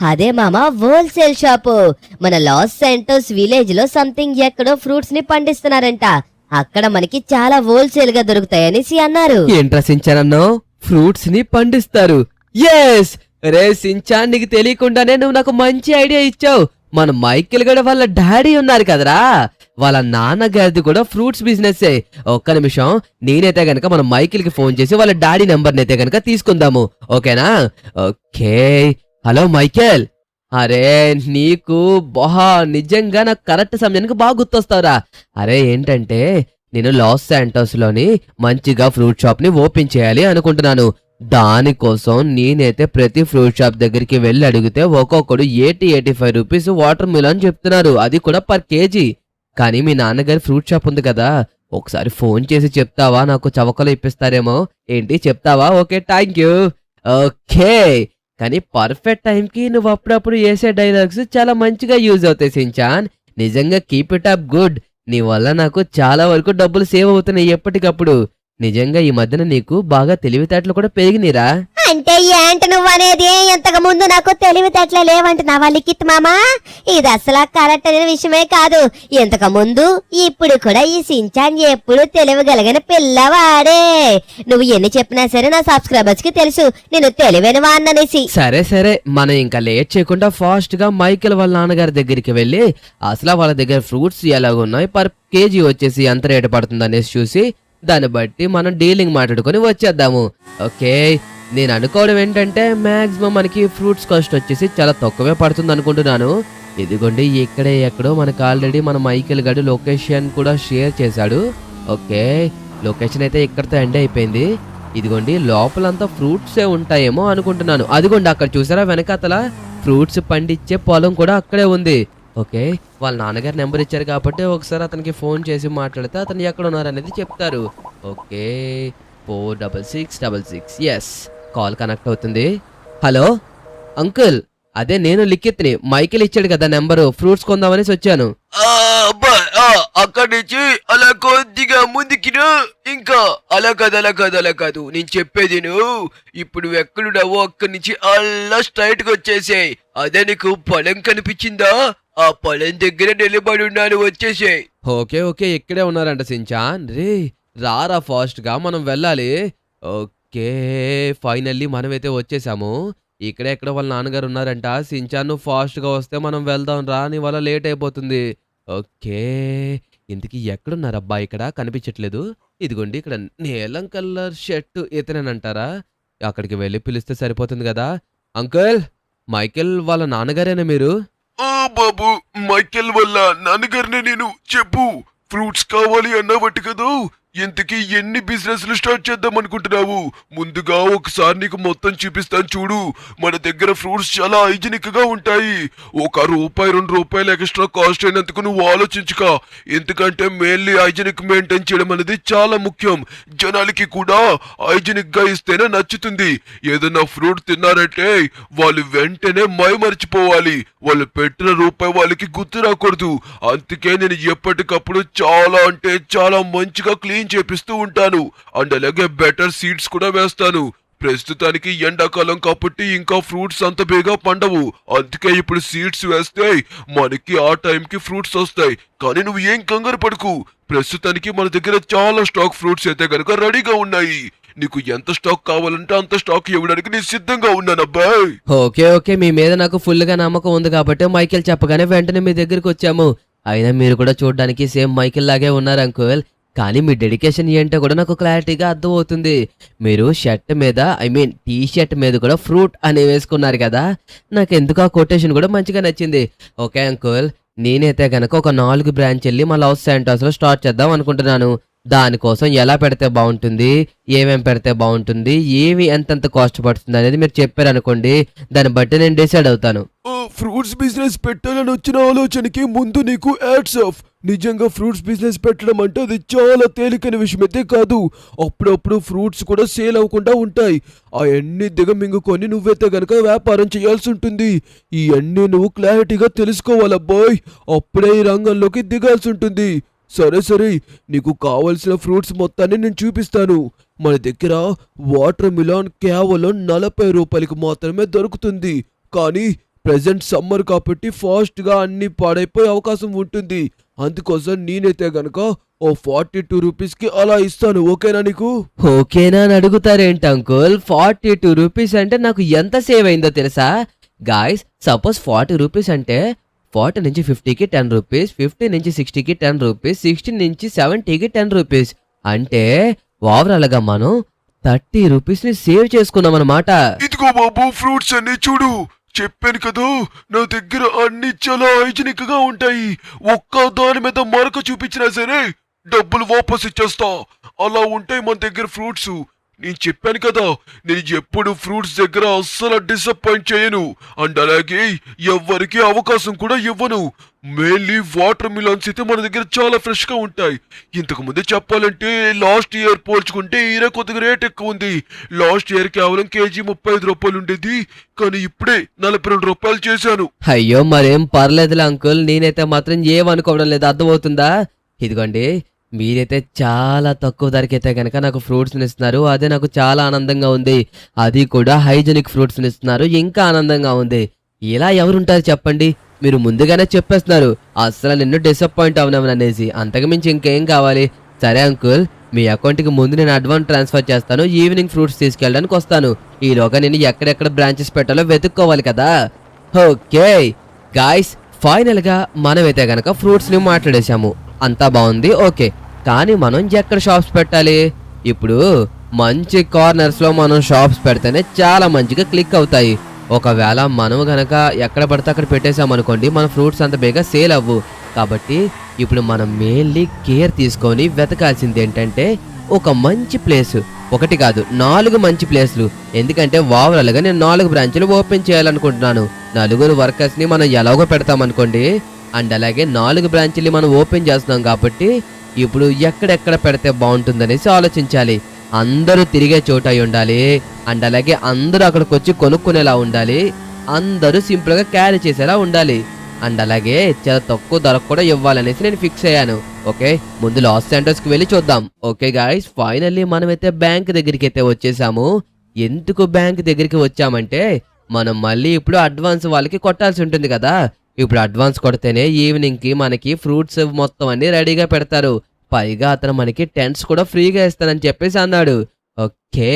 అదే మామ హోల్సేల్ షాపు. మన లాస్ శాంటోస్ విలేజ్ లో సంథింగ్ ఎక్కడో ఫ్రూట్స్ ని పండిస్తున్నారంట. అక్కడ మనకి చాలా హోల్సేల్ గా దొరుకుతాయనేసి అన్నారు. ఏంట్రా సించానన్నో ఫ్రూట్స్ ని పండిస్తారు? ఎస్ రే సించాన్, నీకు తెలియకుండానే నువ్వు నాకు మంచి ఐడియా ఇచ్చావు. మన మైకేల్ గడ వాళ్ళ డాడీ ఉన్నారు కదరా, వాళ్ళ నాన్నగారిది కూడా ఫ్రూట్స్ బిజినెస్. ఒక్క నిమిషం, నేనైతే గనక మన మైకేల్ కి ఫోన్ చేసి వాళ్ళ డాడీ నెంబర్ అయితే గనక తీసుకుందాము, ఓకేనా? ఓకే. హలో మైకేల్, అరే నీకు నిజంగా నాకు కరెక్ట్ సమయానికి బాగా గుర్తొస్తావురా. అరే ఏంటంటే నేను లాస్ శాంటోస్ లోని మంచిగా ఫ్రూట్ షాప్ ని ఓపెన్ చేయాలి అనుకుంటున్నాను. దానికోసం నేనైతే ప్రతి ఫ్రూట్ షాప్ దగ్గరికి వెళ్ళి అడిగితే ఒక్కొక్కడు 85 రూపీస్ వాటర్ మిలన్ చెప్తున్నారు, అది కూడా పర్ కేజీ. కానీ మీ నాన్నగారి ఫ్రూట్ షాప్ ఉంది కదా, ఒకసారి ఫోన్ చేసి చెప్తావా? నాకు చవకలు ఇప్పిస్తారేమో. ఏంటి చెప్తావా? Okay, thank you. ఓకే, కానీ పర్ఫెక్ట్ టైంకి నువ్వు అప్పుడప్పుడు వేసే డైలాగ్స్ చాలా మంచిగా యూజ్ అవుతాయి సించాన్. నిజంగా కీప్ ఇట్ అప్ గుడ్. నీ వల్ల నాకు చాలా వరకు డబ్బులు సేవ్ అవుతున్నాయి ఎప్పటికప్పుడు. నిజంగా ఈ మధ్యన నీకు బాగా తెలివితేటలు కూడా పెరిగినీరా. అంటే ఏంటి నువ్వు అనేది? ఇంతకు ముందు నాకు తెలివితేటలే లేవంటున్నావా లిఖిత్ మామా? ఇది అసలు కరెక్ట్ అయిన విషయమే కాదు. ఇంతకు ముందు ఇప్పుడు కూడా ఈ సించాన్ ఎప్పుడు తెలివిగలిగిన పిల్లవాడే. నువ్వు ఎన్ని చెప్పినా సరే నా సబ్స్క్రైబర్స్ కి తెలుసు నేను తెలివైన వాడిననేసి. సరే సరే, మనం ఇంకా లేట్ చేయకుండా ఫాస్ట్ గా మైకేల్ వాళ్ళ నాన్నగారి దగ్గరికి వెళ్ళి అసలు వాళ్ళ దగ్గర ఫ్రూట్స్ ఎలాగున్నాయి, పర్ కేజీ వచ్చేసి ఎంత రేటు పడుతుంది అనేసి చూసి దాన్ని బట్టి మనం డీలింగ్ మాట్లాడుకొని వచ్చేద్దాము. ఓకే, నేను అనుకోవడం ఏంటంటే మాక్సిమం మనకి ఫ్రూట్స్ కాస్ట్ వచ్చేసి చాలా తక్కువే పడుతుంది అనుకుంటున్నాను. ఇదిగోండి ఇక్కడే ఎక్కడో మనకు ఆల్రెడీ మన మైకేల్ గడు లొకేషన్ కూడా షేర్ చేశాడు. ఓకే, లొకేషన్ అయితే ఇక్కడితో ఎండ్ అయిపోయింది. ఇదిగోండి లోపలంతా ఫ్రూట్సే ఉంటాయేమో అనుకుంటున్నాను. అదిగోండి అక్కడ చూసారా వెనకాతల ఫ్రూట్స్ పండించే పొలం కూడా అక్కడే ఉంది. ఓకే, వాళ్ళ నాన్నగారు నెంబర్ ఇచ్చారు కాబట్టి ఒకసారి అతనికి ఫోన్ చేసి మాట్లాడితే అతను ఎక్కడ ఉన్నారనేది చెప్తారు. ఓకే, 46666. ఎస్, కాల్ కనెక్ట్ అవుతుంది. హలో అంకుల్, అదే నేను లిఖిత్ని. మైకేల్ ఇచ్చాడు కదా నెంబరు, ఫ్రూట్స్ కొందామనేసి వచ్చాను. అక్కడి నుంచి అలా కొద్దిగా ముందుకిను. ఇంకా అలా కాదు నేను చెప్పేది నువ్వు ఇప్పుడు ఎక్కడున్నావో అక్కడి నుంచి అలా స్ట్రైట్ గా వచ్చేసాయి. అదే నీకు పొలం కనిపించిందా? ఆ పొలం దగ్గర నిలబడి ఉన్నాను, వచ్చేసాయి. ఓకే ఓకే, ఇక్కడే ఉన్నారంట సించాన్. రే రారా ఫాస్ట్ గా మనం వెళ్ళాలి. ఓకే, ఫైనల్లీ మనమైతే వచ్చేసాము. ఇక్కడే ఎక్కడ వాళ్ళ నాన్నగారు ఉన్నారంట. సించాన్ నువ్వు ఫాస్ట్ గా వస్తే మనం వెళ్దాం రా, నీ వల్ల లేట్ అయిపోతుంది. ఓకే, ఇంతకీ ఎక్కడున్నారబ్బా? ఇక్కడ కనిపించట్లేదు. ఇదిగోండి ఇక్కడ నీలం కలర్ షర్ట్ ఇతనేనంటారా? అక్కడికి వెళ్ళి పిలిస్తే సరిపోతుంది కదా. అంకుల్, మైకేల్ వాళ్ళ నాన్నగారేనా మీరు? బాబు, మైకేల్ వల్ల నాన్నగారినే నేను. చెప్పు, ఫ్రూట్స్ కావాలి అన్నావట్టు కదా. ఇంతకీ ఎన్ని బిజినెస్లు స్టార్ట్ చేద్దాం అనుకుంటున్నావు? ముందుగా ఒకసారి నీకు మొత్తం చూపిస్తాను చూడు. మన దగ్గర ఫ్రూట్స్ చాలా హైజీనిక్ గా ఉంటాయి. ₹1 ₹2 ఎక్స్ట్రా కాస్ట్ అయినందుకు నువ్వు ఆలోచించుక. ఎందుకంటే మెయిన్లీ హైజీనిక్ మెయింటైన్ చేయడం అనేది చాలా ముఖ్యం. జనాలకి కూడా హైజీనిక్ గా ఇస్తేనే నచ్చుతుంది. ఏదైనా ఫ్రూట్ తిన్నారంటే వాళ్ళు వెంటనే మర్చిపోవాలి. వాళ్ళు పెట్టిన రూపాయి వాళ్ళకి గుర్తు రాకూడదు. అందుకే నేను ఎప్పటికప్పుడు చాలా అంటే చాలా మంచిగా క్లీన్ చేపిస్తూ ఉంటాను. అండ్ అలాగే బెటర్ సీడ్స్ కూడా వేస్తాను. ప్రస్తుతానికి ఎండాకాలం కాబట్టి ఇంకా ఫ్రూట్స్ అంత బేగా పండవు. అందుకే ఇప్పుడు సీడ్స్ వేస్తే మనకి ఆ టైంకి ఫ్రూట్స్ వస్తాయి. కానీ నువ్వు ఏం కంగారు పడకు. ప్రస్తుతానికి మన దగ్గర చాలా స్టాక్ ఫ్రూట్స్ అయితే గనక రెడీగా ఉన్నాయి. నీకు ఎంత స్టాక్ కావాలంటే అంత స్టాక్ ఇవ్వడానికి నేను సిద్ధంగా ఉన్నాను అబ్బాయి. ఓకే ఓకే, మీ మీద నాకు ఫుల్ గా నమ్మకం ఉంది కాబట్టి మైకేల్ చెప్పగానే వెంటనే మీ దగ్గరికి వచ్చాము. అయినా మీరు కూడా చూడడానికి సేమ్ మైకేల్ లాగే ఉన్నారు అంకుల్. కానీ మీ డెడికేషన్ ఏంటో కూడా నాకు క్లారిటీగా అర్థం అవుతుంది. మీరు షర్ట్ మీద టీ షర్ట్ మీద కూడా ఫ్రూట్ అని వేసుకున్నారు కదా, నాకు ఎందుకు ఆ కొటేషన్ కూడా మంచిగా నచ్చింది. ఓకే అంకుల్, నేనైతే గనక ఒక 4 బ్రాంచ్ వెళ్ళి మా లాస్ శాంటోస్ లో స్టార్ట్ చేద్దాం అనుకుంటున్నాను. దానికోసం ఎలా పెడితే బాగుంటుంది, ఏమేం పెడితే బాగుంటుంది, ఏమి ఎంతెంత కాస్ట్ పడుతుంది అనేది మీరు చెప్పారనుకోండి, దాన్ని బట్టి నేను డిసైడ్ అవుతాను. ఫ్రూట్స్ బిజినెస్ పెట్టాలని వచ్చిన ఆలోచనకి ముందు నీకు యాడ్స్ ఆఫ్. నిజంగా ఫ్రూట్స్ బిజినెస్ పెట్టడం అంటే అది చాలా తేలికైన విషయం అయితే కాదు. అప్పుడప్పుడు ఫ్రూట్స్ కూడా సేల్ అవ్వకుండా ఉంటాయి. అవన్నీ దిగమింగుకొని నువ్వైతే గనక వ్యాపారం చేయాల్సి ఉంటుంది. ఇవన్నీ నువ్వు క్లారిటీగా తెలుసుకోవాలబ్బాయ్. అప్పుడే ఈ రంగంలోకి దిగాల్సి ఉంటుంది. సరే సరే, నీకు కావలసిన ఫ్రూట్స్ మొత్తాన్ని నేను చూపిస్తాను. మన దగ్గర వాటర్ మిలాన్ కేవలం 40 రూపాయలకి మాత్రమే దొరుకుతుంది. కానీ ప్రెసెంట్ సమ్మర్ కాబట్టి ఫాస్ట్ గా అన్ని పాడైపోయే అవకాశం ఉంటుంది. అందుకోసం నేనైతే గనక ఓ 42 రూపీస్ కి అలా ఇస్తాను. ఓకేనా నీకు? ఓకేనా అని అడుగుతారేంటి అంకుల్? 42 రూపీస్ అంటే నాకు ఎంత సేవ్ అయిందో తెలుసా గాయస్? సపోజ్ 40 రూపీస్ అంటే 40 నుంచి 50కి 10 రూపీస్, 50 నుంచి 60కి 10 రూపీస్, 60 నుంచి 70కి 10 రూపీస్ అంటే ఓవరాల్ గా మనం 30 రూపీస్ ని సేవ్ చేసుకున్నాం అన్నమాట. ఇదిగో బాబు ఫ్రూట్స్ అన్ని చూడు. చెప్పాను కదా, నా దగ్గర అన్ని చాలా హైజీనిక్ గా ఉంటాయి. ఒక్క దాని మీద మరక చూపించినా సరే డబ్బులు వాపస్ ఇచ్చేస్తా. అలా ఉంటాయి మన దగ్గర ఫ్రూట్స్. నేను చెప్పాను కదా, నేను ఎప్పుడు ఫ్రూట్స్ దగ్గర అస్సలు డిసప్పాయింట్ చేయను. అండ్ అలాగే ఎవ్వరికి అవకాశం కూడా ఇవ్వను. మెయిన్లీ వాటర్ మిలాన్స్ అయితే మన దగ్గర చాలా ఫ్రెష్ గా ఉంటాయి. ఇంతకు ముందు చెప్పాలంటే లాస్ట్ ఇయర్ పోల్చుకుంటే ఈ ఇయర్ కొద్దిగా రేట్ ఎక్కువ ఉంది. లాస్ట్ ఇయర్ కేవలం కేజీ 35 రూపాయలు ఉండేది, కానీ ఇప్పుడే 42 రూపాయలు చేశాను. అయ్యో మరేం పర్లేదులే అంకుల్, నేనైతే మాత్రం ఏమనుకోవడం లేదు, అర్థమవుతుందా? ఇదిగోండి, మీరైతే చాలా తక్కువ ధరకైతే కనుక నాకు ఫ్రూట్స్ని ఇస్తున్నారు. అదే నాకు చాలా ఆనందంగా ఉంది. అది కూడా హైజీనిక్ ఫ్రూట్స్ని ఇస్తున్నారు, ఇంకా ఆనందంగా ఉంది. ఇలా ఎవరుంటారు చెప్పండి? మీరు ముందుగానే చెప్పేస్తున్నారు అస్సలు నిన్ను డిసప్పాయింట్ అవునామని అనేసి. అంతకుమించి ఇంకేం కావాలి? సరే అంకుల్, మీ అకౌంట్కి ముందు నేను అడ్వాన్స్ ట్రాన్స్ఫర్ చేస్తాను. ఈవినింగ్ ఫ్రూట్స్ తీసుకెళ్ళడానికి వస్తాను. ఈలోగా నేను ఎక్కడెక్కడ బ్రాంచెస్ పెట్టాలో వెతుక్కోవాలి కదా. ఓకే గాయస్, ఫైనల్ గా మనమైతే గనక ఫ్రూట్స్ ని మాట్లాడేశాము. అంతా బాగుంది, ఓకే. కానీ మనం ఎక్కడ షాప్స్ పెట్టాలి? ఇప్పుడు మంచి కార్నర్స్ లో మనం షాప్స్ పెడితేనే చాలా మంచిగా క్లిక్ అవుతాయి. ఒకవేళ మనం గనక ఎక్కడ పడితే అక్కడ పెట్టేశామనుకోండి, మన ఫ్రూట్స్ అంత బేగా సేల్ అవ్వు. కాబట్టి ఇప్పుడు మనం మెయిన్లీ కేర్ తీసుకొని వెతకాల్సింది ఏంటంటే ఒక మంచి ప్లేస్. ఒకటి కాదు, 4 మంచి ప్లేస్లు. ఎందుకంటే ఓవరాల్ గా నేను 4 బ్రాంచ్లు ఓపెన్ చేయాలనుకుంటున్నాను. 4 వర్కర్స్ ని మనం ఎలాగో పెడతామనుకోండి. అండ్ అలాగే 4 బ్రాంచ్లు మనం ఓపెన్ చేస్తున్నాం కాబట్టి ఇప్పుడు ఎక్కడెక్కడ పెడితే బాగుంటుందనేసి ఆలోచించాలి. అందరూ తిరిగే చోట అయి ఉండాలి. అండ్ అలాగే అందరూ అక్కడికి వచ్చి కొనుక్కునేలా ఉండాలి. అందరూ సింపుల్ గా క్యారీ చేసేలా ఉండాలి. అండ్ అలాగే చాలా తక్కువ ధరకు కూడా ఇవ్వాలనేసి నేను ఫిక్స్ అయ్యాను. ఓకే, ముందు లాస్ సెంటర్స్ కి వెళ్ళి చూద్దాం. ఓకే గాయస్, ఫైనల్లీ మనమైతే బ్యాంక్ దగ్గరికి అయితే వచ్చేసాము. ఎందుకు బ్యాంక్ దగ్గరికి వచ్చామంటే మనం మళ్ళీ ఇప్పుడు అడ్వాన్స్ వాళ్ళకి కొట్టాల్సి ఉంటుంది కదా. ఇప్పుడు అడ్వాన్స్ కొడితేనే ఈవినింగ్ కి మనకి ఫ్రూట్స్ మొత్తం అన్ని రెడీగా పెడతారు. పైగా అతను మనకి టెంట్స్ కూడా ఫ్రీగా ఇస్తానని చెప్పేసి అన్నాడు. ఓకే,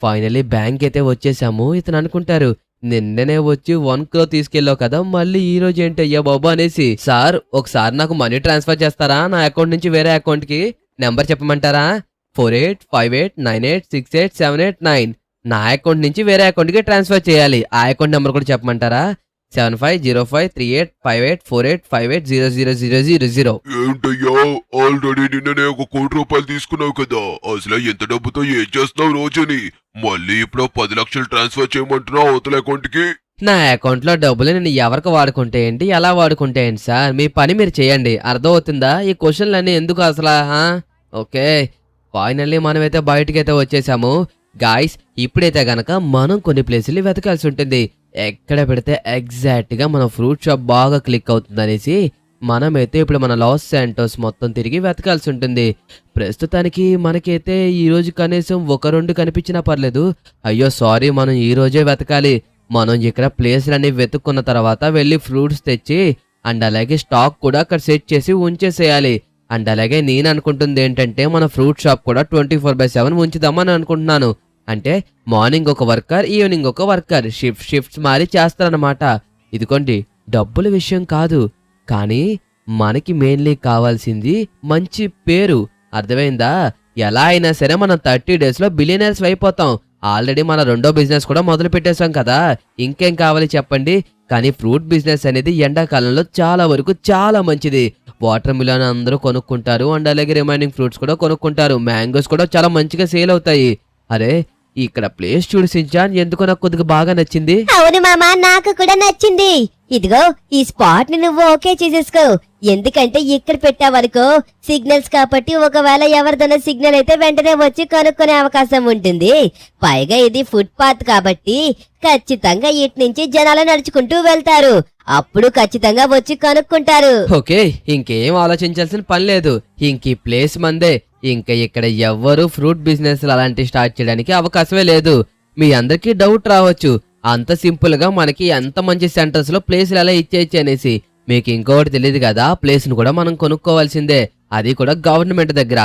ఫైనల్లీ బ్యాంక్ అయితే వచ్చేసాము. ఇతను అనుకుంటారు నిన్ననే వచ్చి 1 crore తీసుకెళ్ళావు కదా, మళ్ళీ ఈ రోజు ఏంటి అయ్యా బాబు అనేసి. సార్, ఒకసారి నాకు మనీ ట్రాన్స్ఫర్ చేస్తారా? నా అకౌంట్ నుంచి వేరే అకౌంట్ కి నెంబర్ చెప్పమంటారా? 4858968789. నా అకౌంట్ నుంచి వేరే అకౌంట్ కి ట్రాన్స్ఫర్ చేయాలి. ఆ అకౌంట్ నెంబర్ కూడా చెప్పమంటారా? 7505385858000000. ఏంటయ్యా, ఆల్రెడీ నిన్ననే 1 కోటి రూపాయలు తీసుకున్నావు కదా. అసలు ఎంత డబ్బుతో ఏం చేస్తున్నావు రోజుని? మళ్ళీ ఇప్పుడు 10 లక్షలు ట్రాన్స్ఫర్ చేయమంటున్నావు అవతల అకౌంట్ కి. నా అకౌంట్ లో డబ్బులు నేను ఎవరికి వాడుకుంటే ఏంటి, ఎలా వాడుకుంటే ఏంటి సార్? మీ పని మీరు చేయండి, అర్థమవుతుందా? ఈ క్వశ్చన్లన్నీ ఎందుకు అసలు? ఓకే, ఫైనల్లీ మనమైతే బయటకైతే వచ్చేసాము. గాయస్, ఇప్పుడైతే గనక మనం కొన్ని ప్లేసులు వెతకాల్సి ఉంటుంది. ఎక్కడ పెడితే ఎగ్జాక్ట్ గా మన ఫ్రూట్ షాప్ బాగా క్లిక్ అవుతుంది అనేసి మనమైతే ఇప్పుడు మన లాస్ శాంటోస్ మొత్తం తిరిగి వెతకాల్సి ఉంటుంది. ప్రస్తుతానికి మనకైతే ఈ రోజు కనీసం 1-2 కనిపించినా పర్లేదు. అయ్యో సారీ, మనం ఈ రోజే వెతకాలి. మనం ఇక్కడ ప్లేస్లన్నీ వెతుక్కున్న తర్వాత వెళ్ళి ఫ్రూట్స్ తెచ్చి అండ్ అలాగే స్టాక్ కూడా అక్కడ సెట్ చేసి ఉంచేసేయాలి. అండ్ అలాగే నేను అనుకుంటుంది ఏంటంటే మన ఫ్రూట్ షాప్ కూడా 24/7 ఉంచుదామని అనుకుంటున్నాను. అంటే మార్నింగ్ ఒక వర్కర్, ఈవినింగ్ ఒక వర్కర్, షిఫ్ట్స్ మారి చేస్తారనమాట. ఇదిగోండి, డబ్బుల విషయం కాదు, కానీ మనకి మెయిన్లీ కావాల్సింది మంచి పేరు. అర్థమైందా? ఎలా అయినా సరే మనం 30 days లో బిలియనర్స్ అయిపోతాం. ఆల్రెడీ మన 2వ బిజినెస్ కూడా మొదలు పెట్టేశాం కదా, ఇంకేం కావాలి చెప్పండి? కానీ ఫ్రూట్ బిజినెస్ అనేది ఎండాకాలంలో చాలా వరకు చాలా మంచిది. వాటర్ మిలన్ అందరూ కొనుక్కుంటారు. అండ్ అలాగే రిమైనింగ్ ఫ్రూట్స్ కూడా కొనుక్కుంటారు. మ్యాంగోస్ కూడా చాలా మంచిగా సేల్ అవుతాయి. అరే, ఇక్కడ ప్లేస్ చూడు సించాన్, ఎందుకో నాకు కొద్దిగా బాగా నచ్చింది. అవును మామ, నాకు కూడా నచ్చింది. ఇదిగో ఈ స్పాట్ ని నువ్వు ఓకే చేసేసుకో. ఎందుకంటే ఇక్కడ పెట్టావనుకో సిగ్నల్స్ కాబట్టి ఒకవేళ ఎవరిదైనా సిగ్నల్ అయితే వెంటనే వచ్చి కనుక్కునే అవకాశం ఉంటుంది. పైగా ఇది ఫుట్ పాత్ కాబట్టి ఖచ్చితంగా ఇటు నుంచి జనాలు నడుచుకుంటూ వెళ్తారు. అప్పుడు ఖచ్చితంగా వచ్చి కనుక్కుంటారు. ఓకే, ఇంకేం ఆలోచించాల్సిన పని లేదు. ఇంక ఈ ప్లేస్ మందే. ఇంకా ఇక్కడ ఎవ్వరు ఫ్రూట్ బిజినెస్ అలాంటి స్టార్ట్ చేయడానికి అవకాశమే లేదు. మీ అందరికీ డౌట్ రావచ్చు, అంత సింపుల్ గా మనకి ఎంత మంచి సెంటర్స్ లో ప్లేస్లు ఎలా ఇచ్చేయచ్చు అనేసి. మీకు ఇంకొకటి తెలియదు కదా, ప్లేస్ ను కూడా మనం కొనుక్కోవాల్సిందే, అది కూడా గవర్నమెంట్ దగ్గర.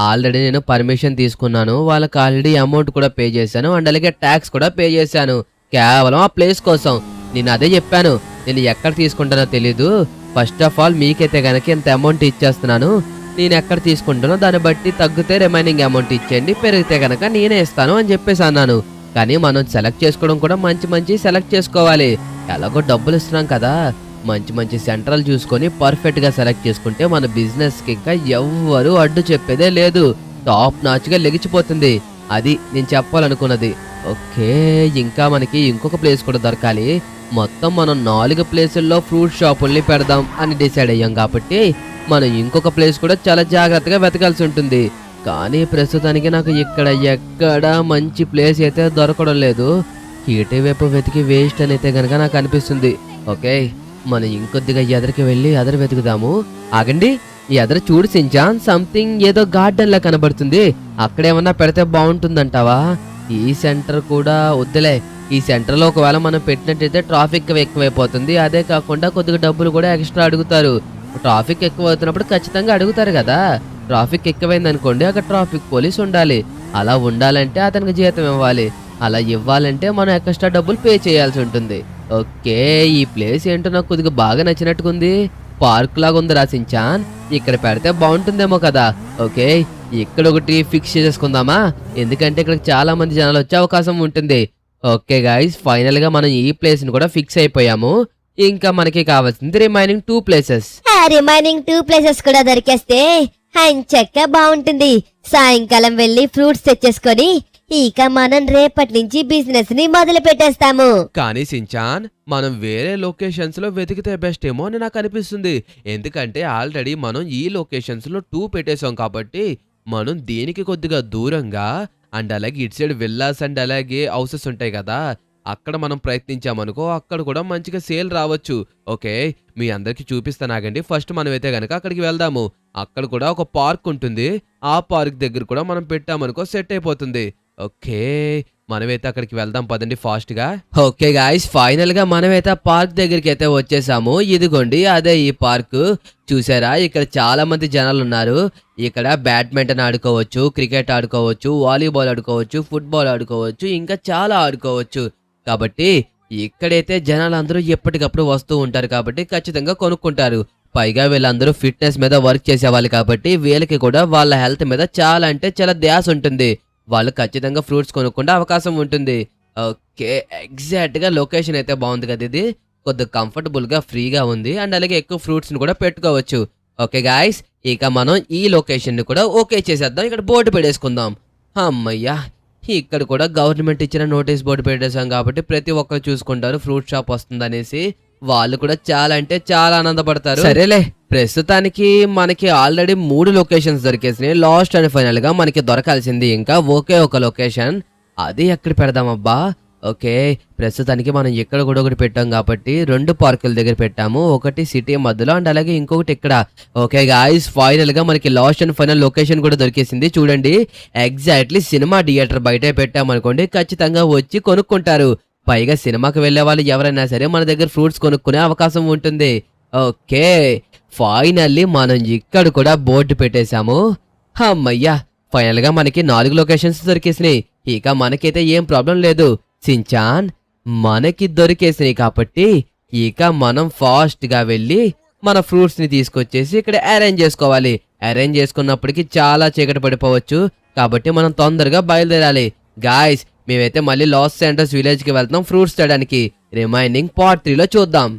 ఆల్రెడీ నేను పర్మిషన్ తీసుకున్నాను, వాళ్ళకి ఆల్రెడీ అమౌంట్ కూడా పే చేశాను, అండ్ అలాగే ట్యాక్స్ కూడా పే చేశాను, కేవలం ఆ ప్లేస్ కోసం. నేను అదే చెప్పాను, నేను ఎక్కడ తీసుకుంటానో తెలీదు. ఫస్ట్ ఆఫ్ ఆల్ మీకైతే గనక ఇంత అమౌంట్ ఇచ్చేస్తున్నాను, నేను ఎక్కడ తీసుకుంటానో దాన్ని బట్టి తగ్గితే రిమైనింగ్ అమౌంట్ ఇచ్చేయండి, పెరిగితే గనక నేనే ఇస్తాను అని చెప్పేసి అన్నాను. కానీ మనం సెలెక్ట్ చేసుకోవడం కూడా మంచి సెలెక్ట్ చేసుకోవాలి. ఎలాగో డబ్బులు ఇస్తున్నాం కదా, మంచి సెంట్రల్ చూసుకొని పర్ఫెక్ట్ గా సెలెక్ట్ చేసుకుంటే మన బిజినెస్ కి ఇంకా ఎవ్వరు అడ్డు చెప్పేదే లేదు, టాప్ నాచ్ గా లెగిచిపోతుంది. అది నేను చెప్పాలనుకున్నది. ఓకే, ఇంకా మనకి ఇంకొక ప్లేస్ కూడా దొరకాలి. మొత్తం మనం 4 ప్లేసుల్లో ఫ్రూట్ షాపుల్ని పెడదాం అని డిసైడ్ అయ్యాం కాబట్టి మనం ఇంకొక ప్లేస్ కూడా చాలా జాగ్రత్తగా వెతకాల్సి ఉంటుంది. కానీ ప్రస్తుతానికి నాకు ఇక్కడ ఎక్కడ మంచి ప్లేస్ అయితే దొరకడం లేదు. ఇటువైపు వెతికి వేస్ట్ అని అయితే గనక నాకు అనిపిస్తుంది. ఓకే, మనం ఇంకొద్దిగా ఎదరికి వెళ్ళి ఎదరు వెతుకుదాము. ఆగండి, ఎదరు చూడు సించాన్, సంథింగ్ ఏదో గార్డెన్ లా కనబడుతుంది. అక్కడేమన్నా పెడితే బాగుంటుందంటావా? ఈ సెంటర్ కూడా వద్దులే. ఈ సెంటర్ లో ఒకవేళ మనం పెట్టినట్టయితే ట్రాఫిక్ ఎక్కువైపోతుంది. అదే కాకుండా కొద్దిగా డబ్బులు కూడా ఎక్స్ట్రా అడుగుతారు. ట్రాఫిక్ ఎక్కువ అవుతున్నప్పుడు ఖచ్చితంగా అడుగుతారు కదా. ట్రాఫిక్ ఎక్కువైంది అనుకోండి, అక్కడ ట్రాఫిక్ పోలీస్ ఉండాలి. అలా ఉండాలంటే అతనికి జీతం ఇవ్వాలి. అలా ఇవ్వాలంటే మనం ఎక్స్ట్రా డబ్బులు పే చేయాల్సి ఉంటుంది. ఓకే, ఈ ప్లేస్ ఏంటో నాకు కొద్దిగా బాగా నచ్చినట్టుకుంది. పార్క్ లాగా ఉంది రాసించాన్, ఇక్కడ పెడితే బాగుంటుందేమో కదా. ఓకే, ఇక్కడ ఒకటి ఫిక్స్ చేసేసుకుందామా, ఎందుకంటే ఇక్కడ చాలా మంది జనాలు వచ్చే అవకాశం ఉంటుంది. ఓకే గాయ్స్, ఫైనల్ గా మనం ఈ ప్లేస్ ని కూడా ఫిక్స్ అయిపోయాము. ఇంకా మనకి కావాల్సింది రిమైనింగ్ 2 ప్లేసెస్. ఆ రిమైనింగ్ 2 ప్లేసెస్ కూడా దొరికేస్తే చక్క బాగుంటుంది. సాయంకాలం వెళ్ళి ఫ్రూట్స్ తెచ్చేసుకొని ఇక మనం రేపటి నుంచి బిజినెస్ ని మొదలు పెట్టేస్తాము. కానీ సించాన్, మనం వేరే లొకేషన్స్ లో వెతికితే బెస్ట్ ఏమో అని నాకు అనిపిస్తుంది. ఎందుకంటే ఆల్రెడీ మనం ఈ లొకేషన్స్ లో 2 పెట్టేశాం కాబట్టి మనం దీనికి కొద్దిగా దూరంగా అండ్ అలాగే ఇటు సైడ్ విల్లాస్ అండ్ అలాగే హౌసెస్ ఉంటాయి కదా, అక్కడ మనం ప్రయత్నించామనుకో అక్కడ కూడా మంచిగా సేల్ రావచ్చు. ఓకే, మీ అందరికి చూపిస్తాను ఆగండి. ఫస్ట్ మనమైతే గనక అక్కడికి వెళ్దాము. అక్కడ కూడా ఒక పార్క్ ఉంటుంది, ఆ పార్క్ దగ్గర కూడా మనం పెట్టామనుకో సెట్ అయిపోతుంది. ఓకే, మనమైతే అక్కడికి వెళ్దాం పదండి ఫాస్ట్ గా. ఓకే గాయ్స్, ఫైనల్ గా మనమైతే పార్క్ దగ్గరికి అయితే వచ్చేసాము. ఇదిగోండి అదే ఈ పార్క్. చూసారా, ఇక్కడ చాలా మంది జనాలు ఉన్నారు. ఇక్కడ బ్యాడ్మింటన్ ఆడుకోవచ్చు, క్రికెట్ ఆడుకోవచ్చు, వాలీబాల్ ఆడుకోవచ్చు, ఫుట్బాల్ ఆడుకోవచ్చు, ఇంకా చాలా ఆడుకోవచ్చు. కాబట్టి ఇక్కడైతే జనాలందరూ ఎప్పటికప్పుడు వస్తూ ఉంటారు కాబట్టి ఖచ్చితంగా కొనుక్కుంటారు. పైగా వీళ్ళందరూ ఫిట్నెస్ మీద వర్క్ చేసేవాళ్ళు కాబట్టి వీళ్ళకి కూడా వాళ్ళ హెల్త్ మీద చాలా అంటే చాలా ధ్యాస ఉంటుంది. వాళ్ళు ఖచ్చితంగా ఫ్రూట్స్ కొనుక్కుంటే అవకాశం ఉంటుంది. ఓకే, ఎగ్జాక్ట్ గా లొకేషన్ అయితే బాగుంది కదా, ఇది కొద్దిగా కంఫర్టబుల్ గా ఫ్రీగా ఉంది అండ్ అలాగే ఎక్కువ ఫ్రూట్స్ ని కూడా పెట్టుకోవచ్చు. ఓకే గాయస్, ఇక మనం ఈ లొకేషన్ ని కూడా ఓకే చేసేద్దాం. ఇక్కడ బోర్డు పెట్టేసుకుందాం. అమ్మయ్యా, ఇక్కడ కూడా గవర్నమెంట్ ఇచ్చిన నోటీస్ బోర్డు పెట్టేశాం కాబట్టి ప్రతి ఒక్కరు చూసుకుంటారు ఫ్రూట్ షాప్ వస్తుందనేసి. వాళ్ళు కూడా చాలా అంటే చాలా ఆనందపడతారు. సరేలే, ప్రస్తుతానికి మనకి ఆల్రెడీ 3 లొకేషన్స్ దొరికేసినాయి. లాస్ట్ అండ్ ఫైనల్ గా మనకి దొరకాల్సింది ఇంకా ఒకే ఒక లొకేషన్. అది ఎక్కడ పెడదామబ్బా? ఓకే, ప్రస్తుతానికి మనం ఇక్కడ కూడా ఒకటి పెట్టాం కాబట్టి 2 పార్కుల దగ్గర పెట్టాము. ఒకటి సిటీ మధ్యలో అండ్ అలాగే ఇంకొకటి ఇక్కడ. ఓకే గాయ్స్, ఫైనల్ గా మనకి లాస్ట్ అండ్ ఫైనల్ లొకేషన్ కూడా దొరికేసింది. చూడండి, ఎగ్జాక్ట్లీ సినిమా థియేటర్ బయటే పెట్టామనుకోండి ఖచ్చితంగా వచ్చి కొనుక్కుంటారు. పైగా సినిమాకి వెళ్లే వాళ్ళు ఎవరైనా సరే మన దగ్గర ఫ్రూట్స్ కొనుక్కునే అవకాశం ఉంటుంది. ఓకే, ఫైనల్లీ మనం ఇక్కడ కూడా బోర్డు పెట్టేశాము. అమ్మయ్యా, ఫైనల్ గా మనకి 4 లొకేషన్స్ దొరికేసినాయి. ఇక మనకైతే ఏం ప్రాబ్లం లేదు. సించాన్, మనకి దొరికేసినాయి కాబట్టి ఇక మనం ఫాస్ట్ గా వెళ్ళి మన ఫ్రూట్స్ ని తీసుకొచ్చేసి ఇక్కడ అరేంజ్ చేసుకోవాలి. అరేంజ్ చేసుకున్నప్పటికీ చాలా చీకటి పడిపోవచ్చు కాబట్టి మనం తొందరగా బయలుదేరాలి. గాయ్స్, మేమైతే మళ్ళీ లాస్ ఏంజెల్స్ విలేజ్ కి వెళ్తాం ఫ్రూట్స్ తేయడానికి. రిమైనింగ్ పార్ట్ 3 లో చూద్దాం.